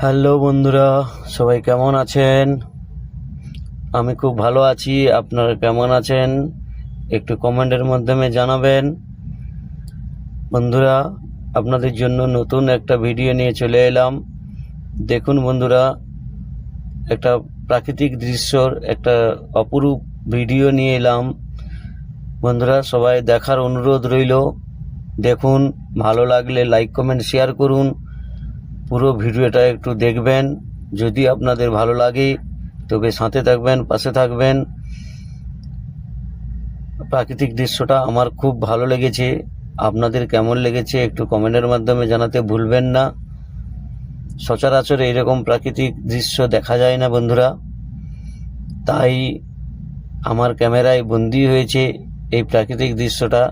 Hello বন্ধুরা, সবাই কেমন আছেন? আমি খুব ভালো আছি। আপনারা কেমন আছেন একটু কমেন্টের মাধ্যমে জানাবেন। বন্ধুরা, আপনাদের জন্য নতুন একটা ভিডিও নিয়ে চলে এলাম। দেখুন বন্ধুরা, একটা প্রাকৃতিক দৃশ্যর একটা অপরূপ ভিডিও নিয়ে এলাম। বন্ধুরা, সবাই দেখার অনুরোধ রইল। দেখুন, ভালো লাগলে লাইক কমেন্ট শেয়ার করুন। পুরো ভিডিওটা একটু দেখবেন। যদি আপনাদের ভালো লাগে তবে সাথে থাকবেন, পাশে থাকবেন। প্রাকৃতিক দৃশ্যটা আমার খুব ভালো লেগেছে। আপনাদের কেমন লেগেছে একটু কমেন্টের মাধ্যমে জানাতে ভুলবেন না। সচরাচর এরকম প্রাকৃতিক দৃশ্য দেখা যায় না বন্ধুরা, তাই আমার ক্যামেরায় বন্দী হয়েছে এই প্রাকৃতিক দৃশ্যটা,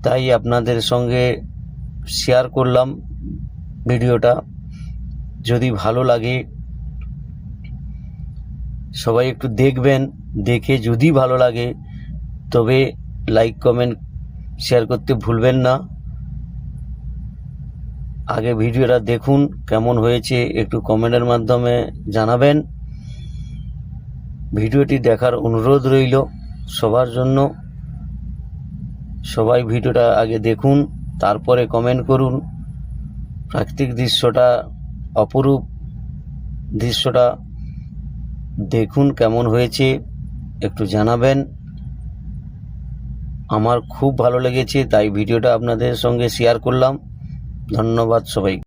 তাই আপনাদের সঙ্গে শেয়ার করলাম ভিডিওটা। যদি ভালো লাগে সবাই একটু দেখবেন, দেখে যদি ভালো লাগে তবে লাইক কমেন্ট শেয়ার করতে ভুলবেন না। আগে ভিডিওটা দেখুন, কেমন হয়েছে একটু কমেন্টের মাধ্যমে জানাবেন। ভিডিওটি দেখার অনুরোধ রইল সবার জন্য। সবাই ভিডিওটা আগে দেখুন, তারপরে কমেন্ট করুন। প্রাকৃতিক দৃশ্যটা অপরূপ, দৃশ্যটা দেখুন কেমন হয়েছে একটু জানাবেন। আমার খুব ভালো লেগেছে, তাই ভিডিওটা আপনাদের সঙ্গে শেয়ার করলাম। ধন্যবাদ সবাই।